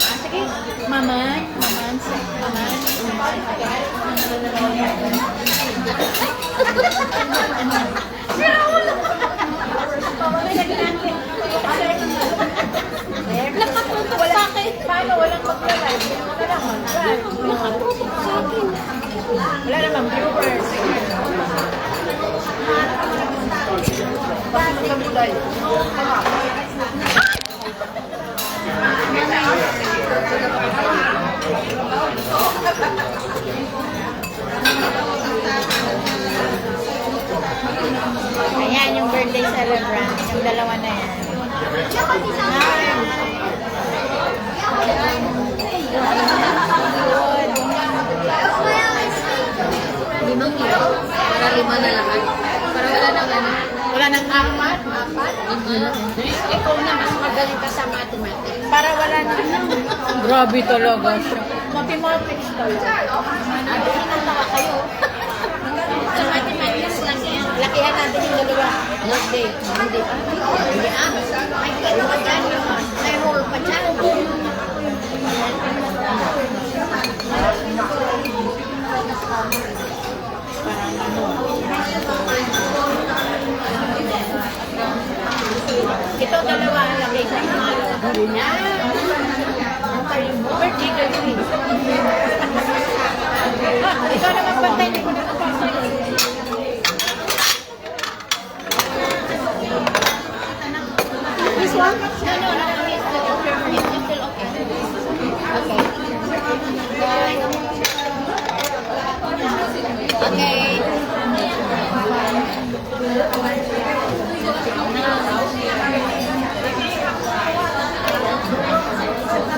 Sige, maman. Nakatutok sa akin. Paano? Walang mag-live. Wala naman. Nakatutok sa akin. Wala naman. Viewers. Bakit ka mulay? Ayan yung birthday celebrant. Yung dalawa na yan. Limang kilo. Para lima na lahat. Para wala nang ano. Wala nang apat. Ikaw na mas magaling ka sa mathematics. Para wala nang... Grabe talaga siya. Mathematics talaga. Sinatawa kayo. Sa mathematics lang yan. Lakihan natin yung dalawa. Monday. Monday. Hindi Ay, ano ka dyan? May roll pa dyan. Ito dalawa lagay sa mga Hindi na. birthday girl. Ikaw naman pantay. Hindi ko na napasay. This one? No. It's still okay. Okay. Okay.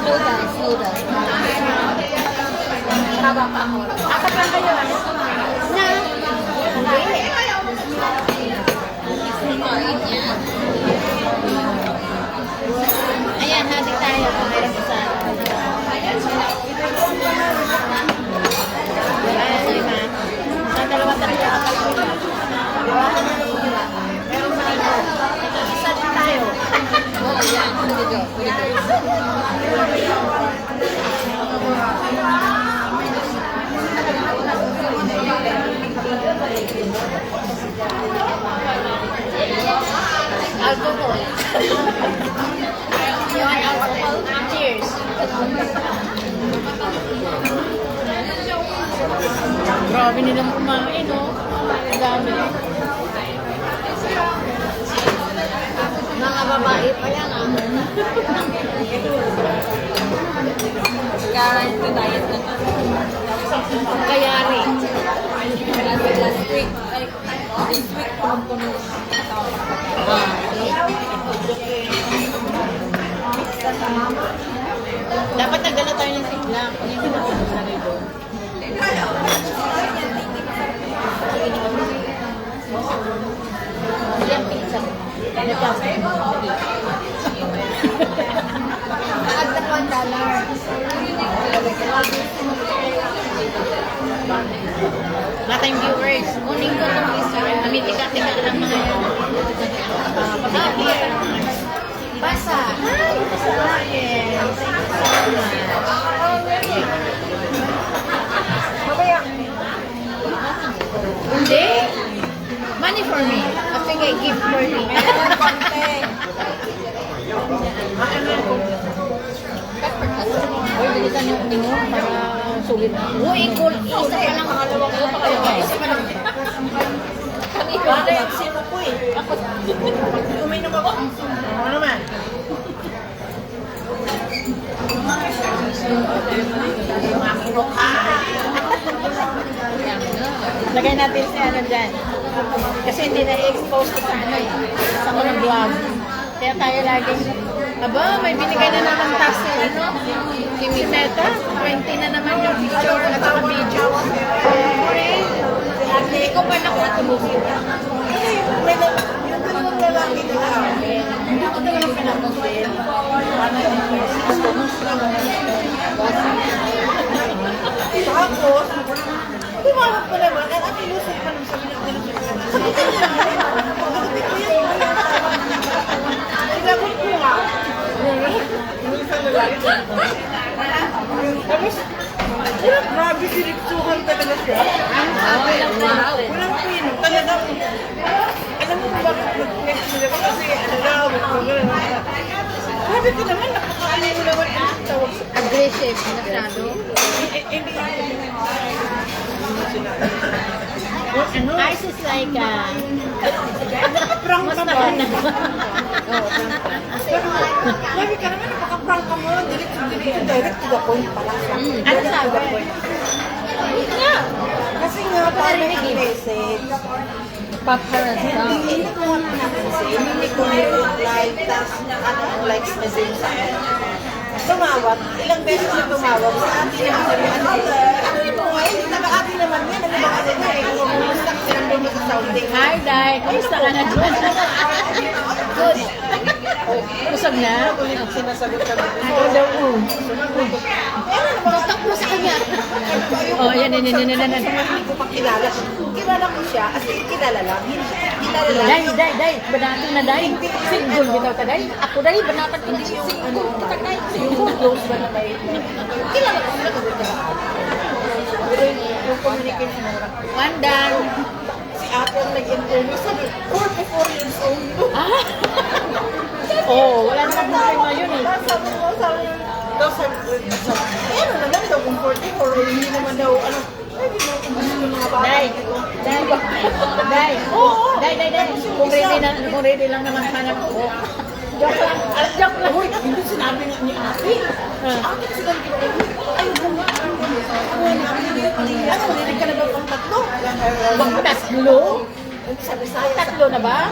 Slow down. Haba pa ako. Apat lang kayo. Na. Ayan, hati tayo. Meron isa. Wala sa ima. Sa dalawa tayo. Isa din tayo. Oh, yan. Pwede go. Alcohol. You want alcohol? Cheers. Grabe nilang kumain, no? Ang dami. Mga babae pa yan, ah. Kaya ito diet na to. Kayari. Last week. This week, punong-puno. Dapat nagdala tayo ng sigla. Hindi ko na sa rito. Yan, pizza. Add na $1. Wala tayong viewers. Kunin ko itong isa. Namitika-tika lang mga yan. Basa. Hi! Yes. Hindi. Money for me. O sige, gift for me. Uy, bilisan yung menu para sulit na. Uy, cool. Isa pa lang. Isa pa lang. Kami ba? Sino ko eh? Ako. Uminom ako. Ano naman? Lagay natin si ano dyan. Kasi hindi na-expose ko sa ano eh. Sa mga vlog. Kaya tayo lagi. Aba, may binigay na naman task na ano. Si Meta. 20 na naman yung picture at saka video. Ate, ko pa nakuha tumusin. May yung dalawang lalaki nila. Hindi ko talaga pinapunsin. Tapos, tumawag ko naman, at ang ilusog pa nung sabi ng sagutin niya. Sagutin ko yan. Sinagot ko nga. Yung isang lalaki. Tapos, grabe, sinipsuhan talaga siya. Walang pinom. Talagang, alam mo kung bakit nag-next sila ko kasi ano daw, grabe ka naman, nakakaano mo naman ang tawag sa Aggressive, masyado. hindi Ours is like, prank mas ka ba? nakana. Grabe ka naman, napaka-prank ka mo. Direct to the point pala siya. Ano sabi? Kasi nga, paano ang message? Paparazzi. Hindi ko hindi ko reply, tapos ang likes na din sa akin. Tumawag, ilang beses na tumawag, sa atin naman sabi, ano mo nga, hindi naka-atin naman yan, ano ba kasi na eh, kung kumusta kasi nandun mo sa sounding. Hi, Day. Kumusta ka na dyan? Good. Busog na? Ang sinasagot ka na. Ako daw, Tutok mo sa kanya. Oh, yan. Hindi ko pa kilala. Kilala ko siya, as in kilala lang. Kilala lang. Day. Banatan na, Day. Single bitaw ka, Day. Ako, Day. Banatan ko din single. Kita, Day. Yung close ba na may... Kilala ko sila kasi kilala. Pero yung communication mo lang. One down. Si ate ang nag-interview, sabi, 44 years old. Oh, wala namang problema yun eh. Sabi mo, ano naman daw kung 44, hindi naman daw, ano, hindi mo kung gusto ng mga bata. Day. Kung ready lang naman hanap ko. Joke lang. Joke lang. Uy, hindi sinabi ni ate. Ate kasi ganito, ay, bunga. Ano, rinig ka na ba pang tatlo? Tatlo? Sabi sa akin, Tatlo na ba?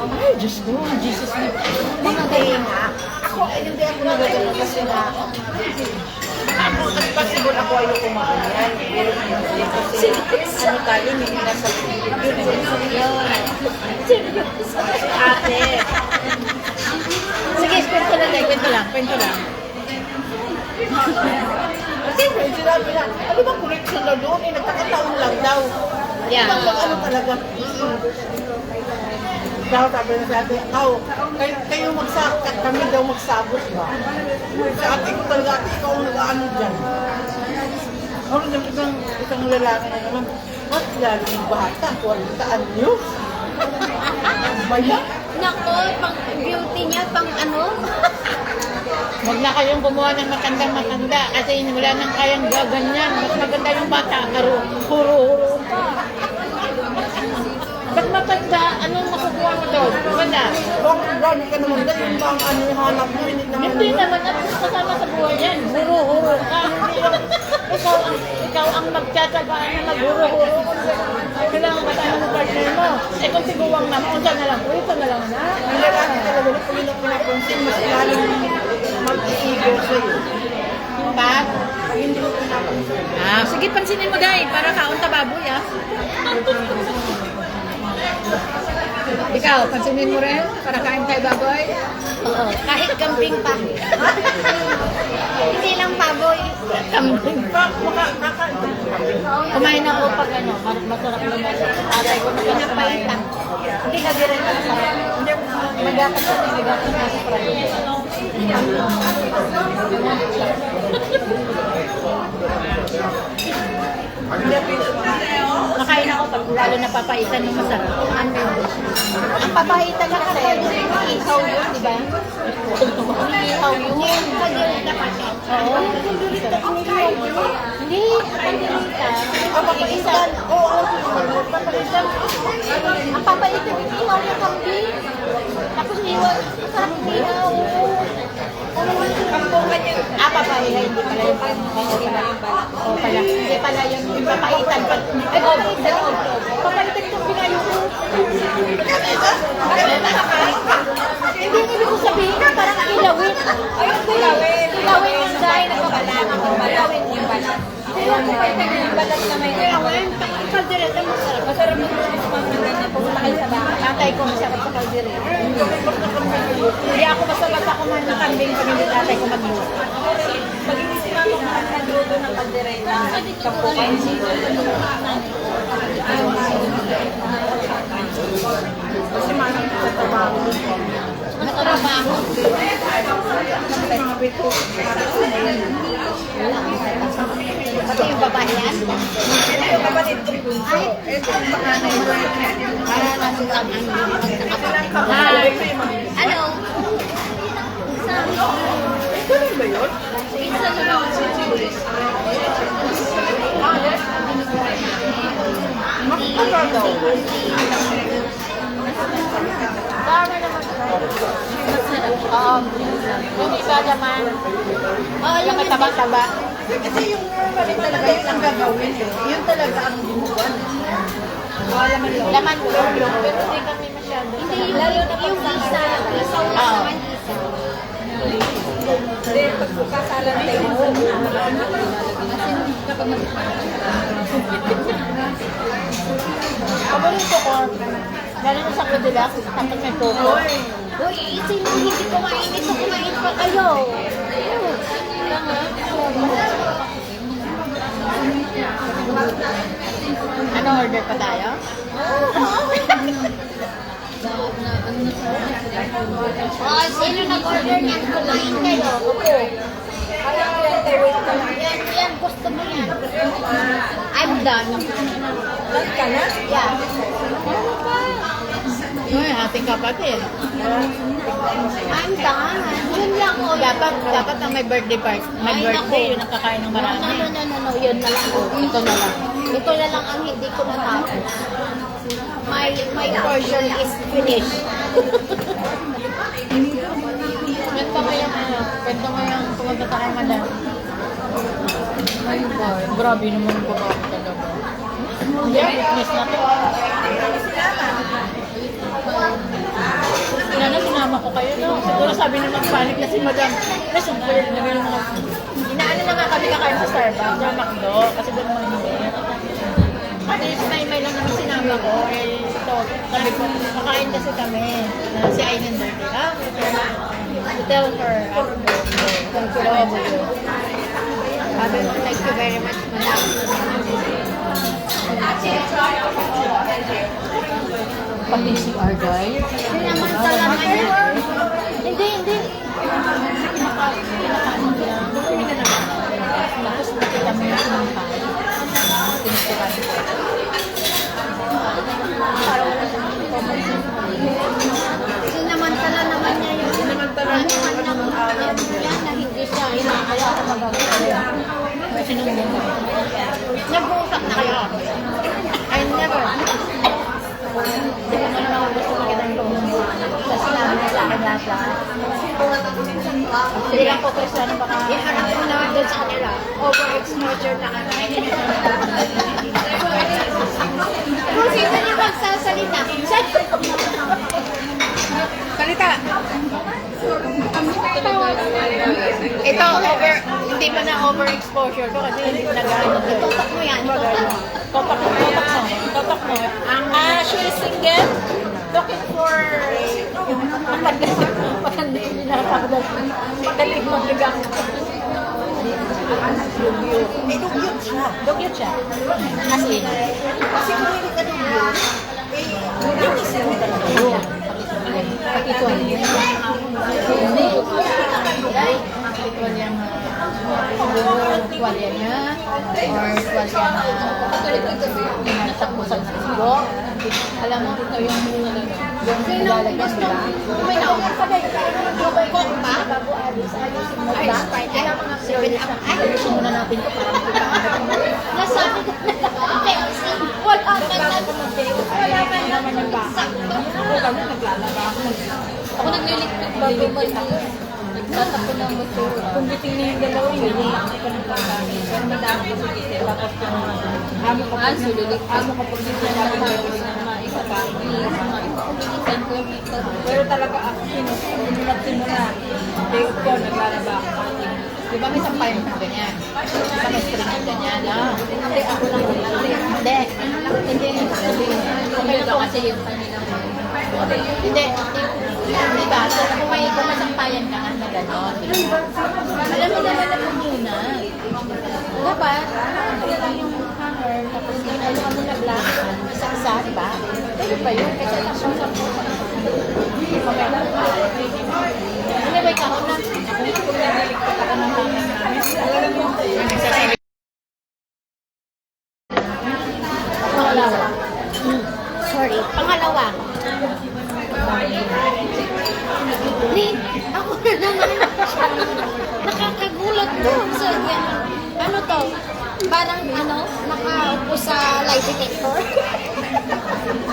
Ay, Diyos ko. Jesus na. hindi nga. Ako, hindi ako nagagano kasi nga, ako, as possible ako ayoko makanyan. Pero hindi kasi, ano tayo, hindi nasa Ate. Sige, kwento lang, Day. Kwento lang. Kasi sinabi na, ano ba correction na doon? Eh, nagkakataon lang daw. Yeah. Ano talaga? Daw sabi na sa atin, kayo magsakit, kami daw magsabot ba? Sa atin ko talaga, ate, ikaw ang nag-ano dyan. Ano yung isang lalaki na naman, mas laging bata, 40 anyos. Baya? Nako, pang beauty niya, pang ano? Huwag na kayong gumawa ng matanda kasi wala nang kayang gaganyan. Mas maganda yung bata, huro-huro pa. Ba't matanda? Anong makukuha mo doon? Wala. Gano'n ka naman dyan, yung bang ano yung hanap mo, hindi naman. Hindi naman at kasama sa buhay yan. Huro-huro ka. Ikaw ang magtsatsagaan na maghuro-huro. Kailangan kasama mo partner mo. Eh kung siguwang na, unsa na lang. Ito na lang na. Ang lalaki talaga, kung yun ang pinapansin, mas lalong mag-iigaw sa'yo. Pag? Hindi mo pinapansin. Sige, pansinin mo dahil para kaunta baboy Ikaw, pansinin mo rin para kain tayo baboy? Oo, kahit kambing pa. Hindi lang baboy. Kambing. Kumain ako pag masarap naman. Atay ko na pinapaitan. Hindi ka rin masarap. Hindi magatas ko na sa prayo. Makain ako pag lalo na papaitan ng masarap. Ang papahita na kasi, ihaw yun, di ba? Ihaw yun. Pagdilita kasi. Oo. Hindi, pagdilita. Ang papaitan, oo. Papahita. Ang papahita, ihaw yung kambing. Tapos ihaw, masarap ihaw. Kampungan yun. Papahita, hindi pala yung Oo pala. Hindi pala yung papaitan. Ay, papaitan ko pinayo ko. Hindi mo ibig ko sabihin na parang ilawin. Ayun, ilawin yung dahil nagbabalat. Yung balat. Ayun, papaitan yung balat na may ilawin. Kaldereta masarap. Masarap mo na pumunta kayo sa bahay. Tatay ko masarap sa kaldereta. Hindi ako masarap ako man ng kambing pag hindi tatay ko magluto. Pag-inisip ako kung nagluto ng kaldereta. Kapukan. Kasi manang sa trabaho. trabaho. Pati yung babae yan? Yung kapatid ko bunso. Ito yung panganay ko. Para natin ang Hi. Hello? Ito rin ba yun? Makakala daw. Tama naman. Yung iba naman, yung may taba-taba. Kasi yung normally talaga yun ang gagawin eh. Yun talaga ang ginuwan. Wala man lang. Laman yung pero hindi kami masyado. Hindi yung isa. Isaw lang Oo. naman isa. Hindi, pagkasalan tayo. Paborito ko, lalo na sa Cadillac, tapos may coco. Uy, sino hindi kumain ito? Kumain pa kayo. Ano, order pa tayo? Oh, sino nag-order niyan? Kumain kayo. Opo. Yan, gusto mo yan. I'm done. Done ka na? Yeah. Yung ating kapatid. I'm done. Yun lang oh. Dapat ang may birthday party. May Ay, birthday, naku. yung nakakain ng No, marami. no. Yun na lang. Oh. Ito na lang. Ito na lang ang hindi ko natapos. My portion is finished. Kwento mo yung pumunta sa kay madam. Ay, boy. Grabe naman po ba ako talaga. Hindi, witness na to. Sinama ko kayo, no? Siguro sabi naman panic na si madam. Listen, pwede na yung mga... Inaano na nga kami kakain sa Starbucks, sa McDo, kasi doon naman hindi. Kasi may lang naman sinama ko, eh, ito, sabi ko, kakain kasi kami, na si Aiden birthday. To tell her, thank you, love you. Sabi ko, thank you very much, madam. Pati si Argay. Sinamantala man yan. Hindi. Pinakaano niya. Tapos nakita mo yung sinampay. Tinitiran ko. Sinamantala naman niya yung yan na hindi siya inakala sa magagawa. Sinumbong ko. Nag-uusap na kayo. I never. Hindi ko naman ako gusto makita ng loob ng buhay. Kasi sinabi niya sa akin lahat. Hindi lang po Kristiano baka... Iharap ko naman doon sa kanila. Over-exposure na kami. Kung sino niyo magsasalita? Salita! Ito, hindi pa na overexposure ko kasi nag-ano ko. Tutok mo yan. Totok mo. She is single, looking for maganda yung pinapakadal. Magaling magagang. Eh, dugyot siya. Dugyot siya. As in. Kasi kung hindi ka dugyot, eh, linis mo talaga yun. Pakituan niya. Hindi. Pakituan niya tuwalya niya or tuwalya na natakbusan sa sigo. Alam mo, ito yung nilalagyan nila. May naungan pa kayo. Coke pa? Bago alis, ayusin mo Ay, ba? Sprite. Ay, Seven up. Ayusin muna natin ito para makita. nasabi ko na Pepsi. Wala man naman yung sakto. Ako nagliligpit bago mag nagtatakbo ng motor. Kung biting na yung dalawa, hindi ako pa nagpapagay. Pero madami ko sige. Tapos yung amo ko pag amo ko pag dito na mga isa pa. Pero talaga ako, simula. Day ko, naglalaba ako. Di ba may sampayan ka ganyan? Di ba may string ka ganyan? Hindi, ako lang. Hindi. Okay na kasi yung kanina. Hindi. Di ba? So, kung may sampayan ka na gano'n. Alam mo naman na muna. Dapat, yung hanger, tapos ano mo na black, isa-isa, di ba? Pwede pa yun. Kasi tapos okay. Pangalawa. Sorry. Pangalawa. Ni, ako na naman. Nakakagulat to. So, yan. Ano to? Parang nakaupo sa lie detector.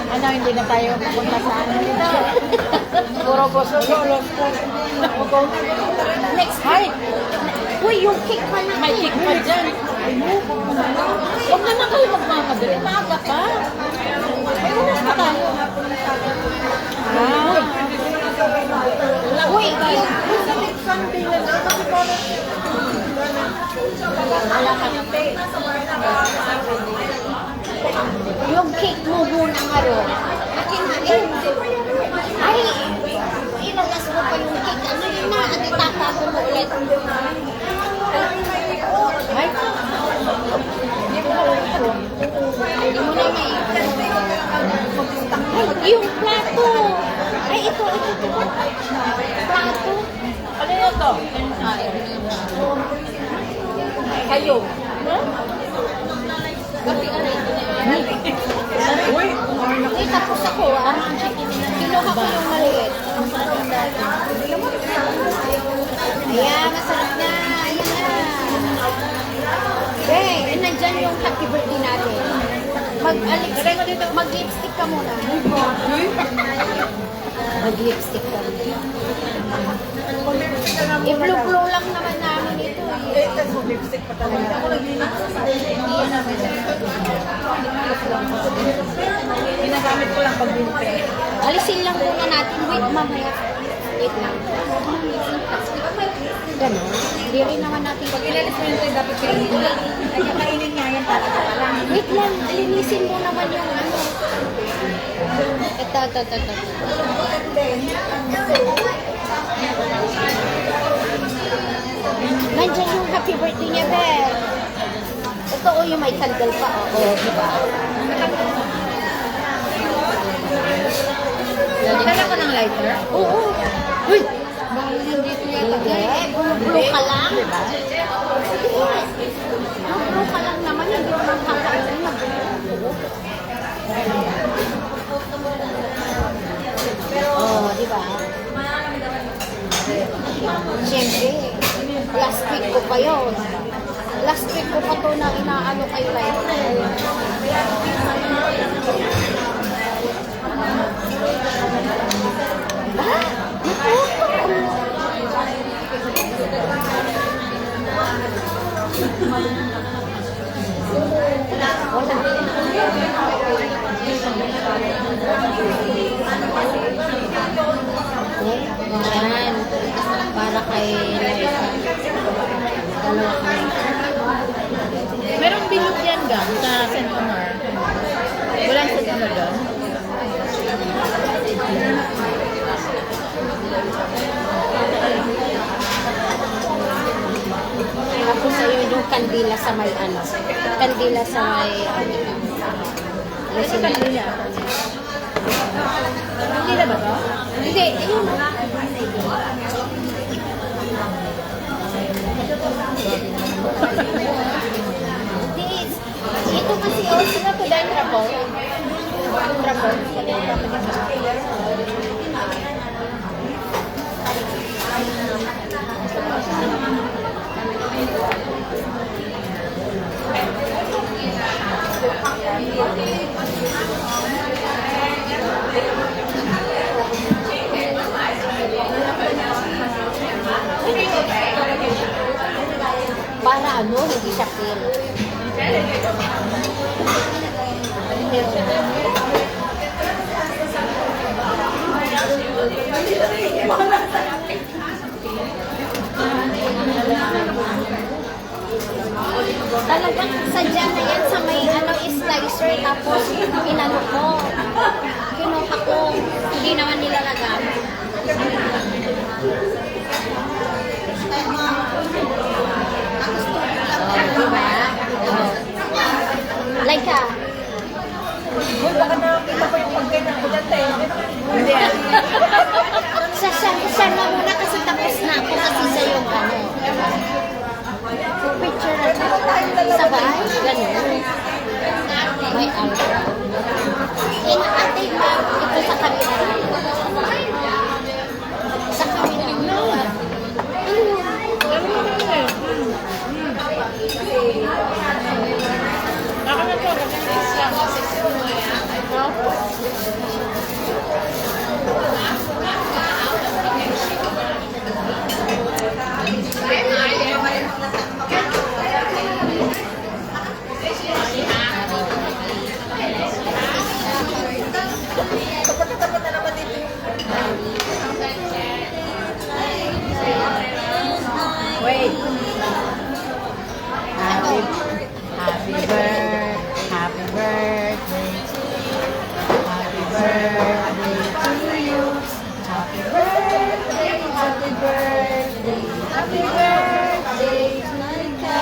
Ano, hindi na tayo pupunta sa ano dito. Puro boso. Next. Hi! Uy, yung cake pa na. May kick pa dyan. Huwag naman kayo magmamadali. Maaga pa. Ay, wala na tayo. Uy, yung... Yung cake mo muna nga ron. Ay, ilagas mo pa yung cake. Ano yun na? At itatago mo ulit. Ay, Hindi mo na may... Ay, yung plato. Ay, ito. Plato. ano yun to? Kayo. Uy! Ay, tapos ako kinuha ko yung maliit. Ayan, masarap na. Ayan na. Eh, nandyan yung happy birthday natin. Mag-lipstick ka muna. Mag-lipstick ka muna. I-blue lang naman namin ito. Eh, kasi lipstick pa talaga. Ako naglinis. Ginagamit ko lang pag binte. Alisin lang muna natin. Wait, mamaya. Wait lang. Ganun. Hindi rin naman natin Pag ilalis mo yun tayo, dapat kainin. Ay, kakainin nga yan talaga pala. Wait lang. Linisin mo naman yung ano. Ito. Nandiyan yung happy birthday niya, Bel. Ito yung may candle pa. Oo, di ba? Dala ko ng lighter. Oo. Uy! Bakit nandito yata? Blue ka lang. Blue ka lang naman. Hindi mo nang kakainin. Oo, di ba? Siyempre, last week ko pa yun. Last week ko pa to na inaano kay life. Yan. Para kay Liza. Dalawa kami. Merong bilog yan gang sa St. Omar. Walang St. Omar doon. Tapos ayun yung kandila sa may ano. Kandila sa may ano. Ano kanila? Kanila ba to? Hindi, ayun. Hindi. Ito kasi sila ko dahil trapol. Trapol. Para ano, hindi siya feel. Talagang sadya na yan sa may ano, slicer tapos inano ko. Kinuha ko. Hindi naman nila nagamit. Diba? Like Uy, baka nakakita ko yung pagganyan ko dati. Hindi ah. Sa na muna kasi tapos na ako kasi sa yung Sabay, ganun. May alcohol. Ina-update pa ito sa kanila. Sa kanila. Ako na po, nag-iis lang kasi no? Tapat na naman dito. Wait. Happy birthday. Happy birthday to you. Happy birthday to you. Happy birthday. Happy birthday. Happy birthday to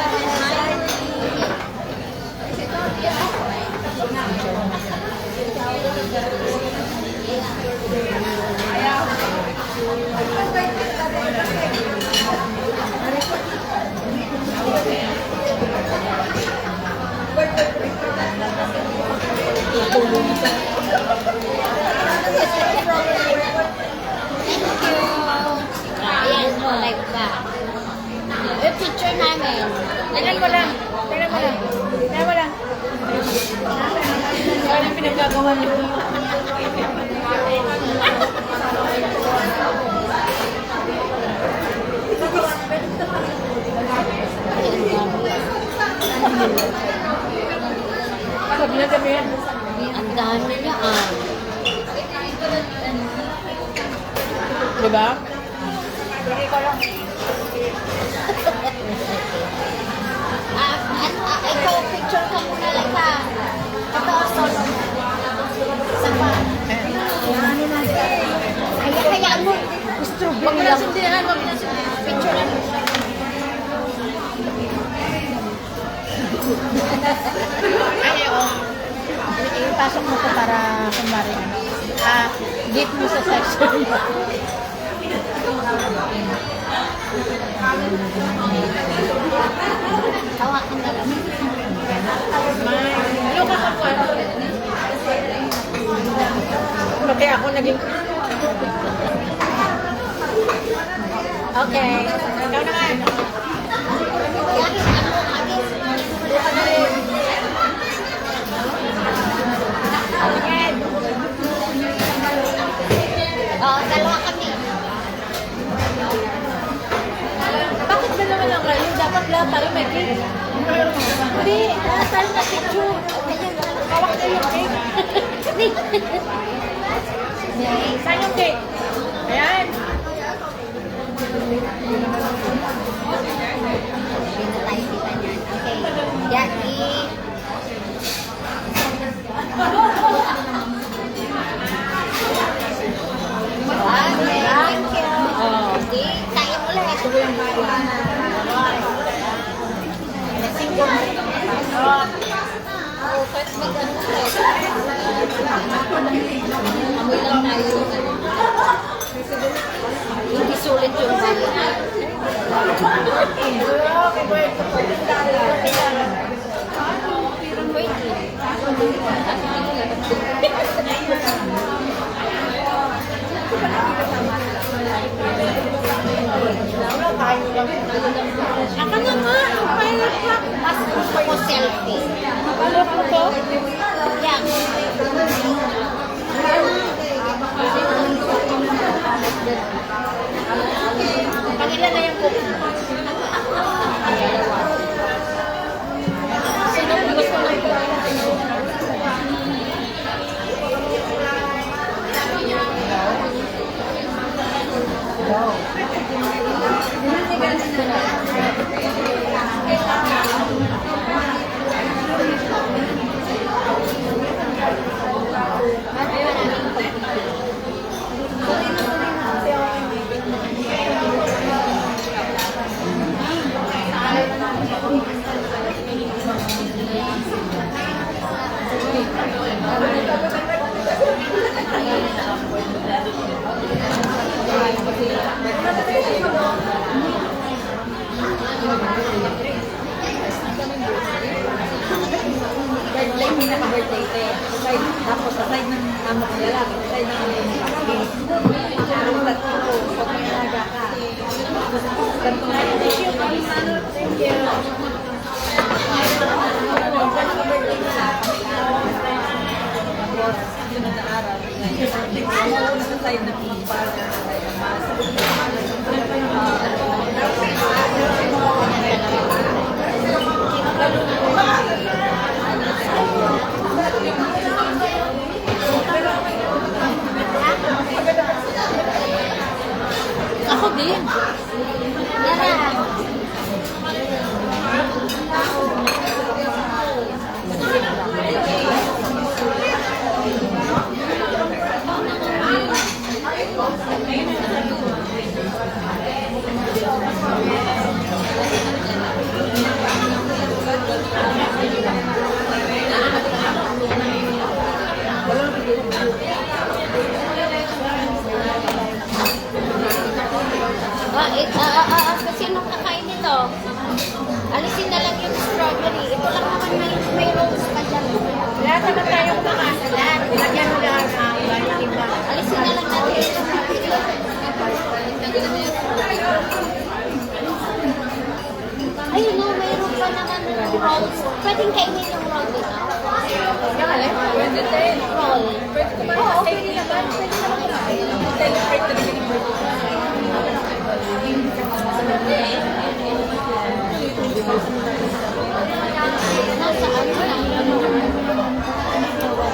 Ayan, live ba? Yung picture namin. Tingnan mo lang. Tingnan mo lang. Tingnan mo lang. Ano yung pinaggagawa niyo? Sabi na sabihin. Ang dami niya ah. Diba? Hindi ko lang. Ikaw, picture ka muna lang ha. Ito, solo. Sapa. Ano natin? Hayaan mo. Huwag mo lang sindihan. Huwag mo lang sindihan. Picture lang. Ay, oo. Ipasok mo ko para kumari ano. Date mo sa section mo. Hawakan na lang. Ano ka kapuan? Pati ako naging... Okay. Ikaw naman. Yakin, ano, agis. Buka na rin. Again. Oo, dalawa kami. Bakit ba naman lang kayo? Dapat lahat tayo may cake. Hindi, lahat tayo na picture. Hawak na yung cake. Saan yung cake? Ayan. Hindi na tayo kita niyan. Okay. Jackie. Thank you. Okay. Kaya mo lang. Ito yung Oh, kahit mag-ano amoy lang tayo. Hindi sulit yung bayan. Aka na nga. Pilot ka. Mas gusto ko selfie. Pilot mo to? Yeah. Pag-ilan na yung cook? Sino gusto ng cook? ang pinaka-birthday ito eh. Tapos sa side ng amo ko lalaki, sa side ng amo ko lalaki. Ang tatlo, pag may alaga ka. Ganito na yun. Thank you. Ang pinaka-birthday nila, tapos sunod na araw. Ano sa side ng magpapala, Ako din. Yan. Sino kakain nito? Alisin na lang yung strawberry. Ito lang naman may rose pa dyan. Lahat naman tayo kumakasalan. Lagyan mo lahat ng iba. Alisin na lang natin yung strawberry. Ayun no, mayroon pa naman yung rolls. Pwedeng kainin yung roll dito. Yung alin? Pwede din. Roll. Pwede kumain. Oo, pwede naman. Pwede naman kumain. Celebrate talaga yung birthday. Nasaan?